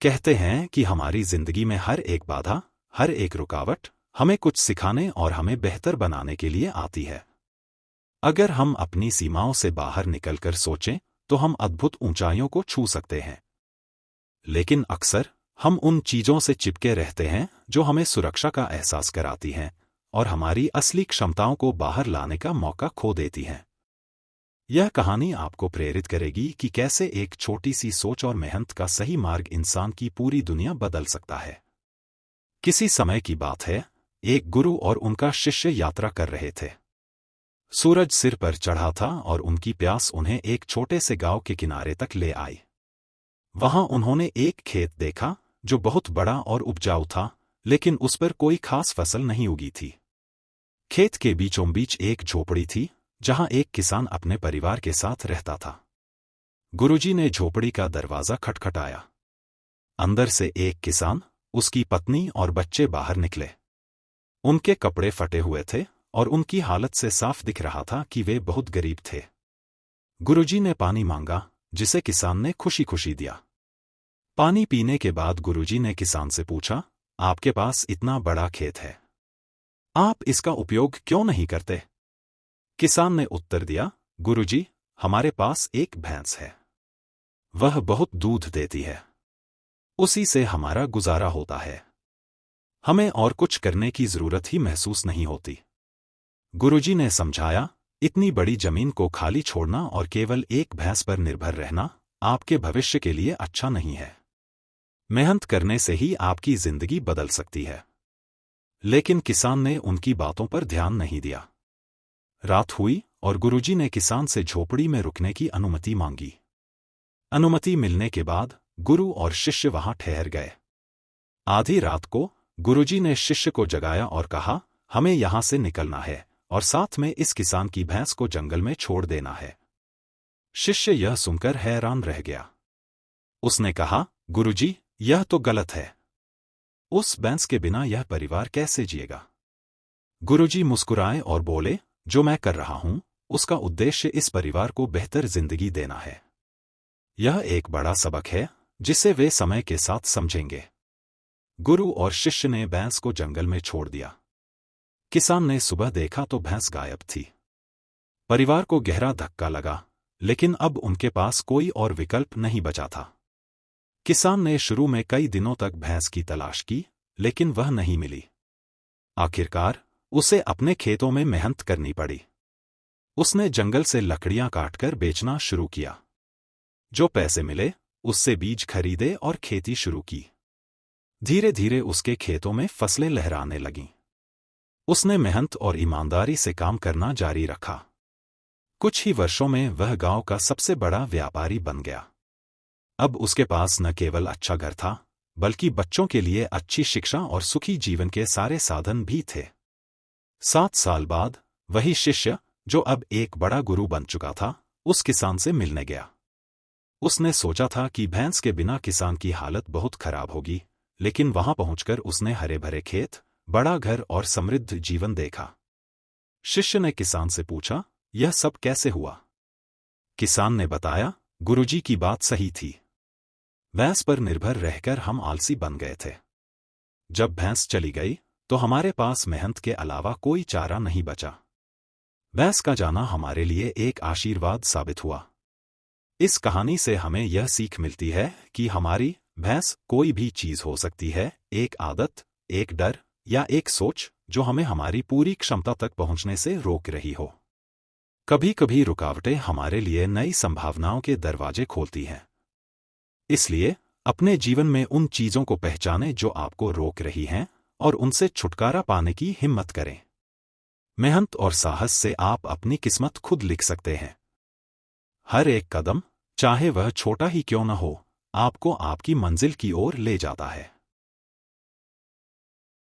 कहते हैं कि हमारी जिंदगी में हर एक बाधा, हर एक रुकावट हमें कुछ सिखाने और हमें बेहतर बनाने के लिए आती है। अगर हम अपनी सीमाओं से बाहर निकलकर सोचें तो हम अद्भुत ऊंचाइयों को छू सकते हैं। लेकिन अक्सर हम उन चीजों से चिपके रहते हैं जो हमें सुरक्षा का एहसास कराती हैं और हमारी असली क्षमताओं को बाहर लाने का मौका खो देती हैं। यह कहानी आपको प्रेरित करेगी कि कैसे एक छोटी सी सोच और मेहनत का सही मार्ग इंसान की पूरी दुनिया बदल सकता है। किसी समय की बात है, एक गुरु और उनका शिष्य यात्रा कर रहे थे। सूरज सिर पर चढ़ा था और उनकी प्यास उन्हें एक छोटे से गांव के किनारे तक ले आई। वहां उन्होंने एक खेत देखा जो बहुत बड़ा और उपजाऊ था, लेकिन उस पर कोई खास फसल नहीं उगी थी। खेत के बीचों बीच एक झोपड़ी थी जहां एक किसान अपने परिवार के साथ रहता था। गुरुजी ने झोपड़ी का दरवाजा खटखटाया। अंदर से एक किसान, उसकी पत्नी और बच्चे बाहर निकले। उनके कपड़े फटे हुए थे और उनकी हालत से साफ दिख रहा था कि वे बहुत गरीब थे। गुरुजी ने पानी मांगा, जिसे किसान ने खुशी खुशी दिया। पानी पीने के बाद गुरुजी ने किसान से पूछा, आपके पास इतना बड़ा खेत है, आप इसका उपयोग क्यों नहीं करते? किसान ने उत्तर दिया, गुरुजी, हमारे पास एक भैंस है। वह बहुत दूध देती है। उसी से हमारा गुजारा होता है। हमें और कुछ करने की जरूरत ही महसूस नहीं होती। गुरुजी ने समझाया, इतनी बड़ी जमीन को खाली छोड़ना और केवल एक भैंस पर निर्भर रहना आपके भविष्य के लिए अच्छा नहीं है। मेहनत करने से ही आपकी जिंदगी बदल सकती है। लेकिन किसान ने उनकी बातों पर ध्यान नहीं दिया। रात हुई और गुरुजी ने किसान से झोपड़ी में रुकने की अनुमति मांगी। अनुमति मिलने के बाद गुरु और शिष्य वहां ठहर गए। आधी रात को गुरुजी ने शिष्य को जगाया और कहा, हमें यहां से निकलना है और साथ में इस किसान की भैंस को जंगल में छोड़ देना है। शिष्य यह सुनकर हैरान रह गया। उसने कहा, गुरुजी, यह तो गलत है। उस भैंस के बिना यह परिवार कैसे जिएगा? गुरुजी मुस्कुराए और बोले, जो मैं कर रहा हूं उसका उद्देश्य इस परिवार को बेहतर जिंदगी देना है। यह एक बड़ा सबक है जिसे वे समय के साथ समझेंगे। गुरु और शिष्य ने भैंस को जंगल में छोड़ दिया। किसान ने सुबह देखा तो भैंस गायब थी। परिवार को गहरा धक्का लगा, लेकिन अब उनके पास कोई और विकल्प नहीं बचा था। किसान ने शुरू में कई दिनों तक भैंस की तलाश की, लेकिन वह नहीं मिली। आखिरकार उसे अपने खेतों में मेहनत करनी पड़ी। उसने जंगल से लकड़ियां काटकर बेचना शुरू किया। जो पैसे मिले उससे बीज खरीदे और खेती शुरू की। धीरे धीरे उसके खेतों में फसलें लहराने लगीं। उसने मेहनत और ईमानदारी से काम करना जारी रखा। कुछ ही वर्षों में वह गांव का सबसे बड़ा व्यापारी बन गया। अब उसके पास न केवल अच्छा घर था, बल्कि बच्चों के लिए अच्छी शिक्षा और सुखी जीवन के सारे साधन भी थे। 7 साल बाद वही शिष्य, जो अब एक बड़ा गुरु बन चुका था, उस किसान से मिलने गया। उसने सोचा था कि भैंस के बिना किसान की हालत बहुत खराब होगी, लेकिन वहां पहुंचकर उसने हरे भरे खेत, बड़ा घर और समृद्ध जीवन देखा। शिष्य ने किसान से पूछा, यह सब कैसे हुआ? किसान ने बताया, गुरुजी की बात सही थी। भैंस पर निर्भर रहकर हम आलसी बन गए थे। जब भैंस चली गई तो हमारे पास मेहनत के अलावा कोई चारा नहीं बचा। भैंस का जाना हमारे लिए एक आशीर्वाद साबित हुआ। इस कहानी से हमें यह सीख मिलती है कि हमारी भैंस कोई भी चीज हो सकती है, एक आदत, एक डर या एक सोच जो हमें हमारी पूरी क्षमता तक पहुंचने से रोक रही हो। कभी कभी रुकावटें हमारे लिए नई संभावनाओं के दरवाजे खोलती हैं। इसलिए अपने जीवन में उन चीजों को पहचानें जो आपको रोक रही हैं और उनसे छुटकारा पाने की हिम्मत करें। मेहनत और साहस से आप अपनी किस्मत खुद लिख सकते हैं। हर एक कदम, चाहे वह छोटा ही क्यों न हो, आपको आपकी मंजिल की ओर ले जाता है।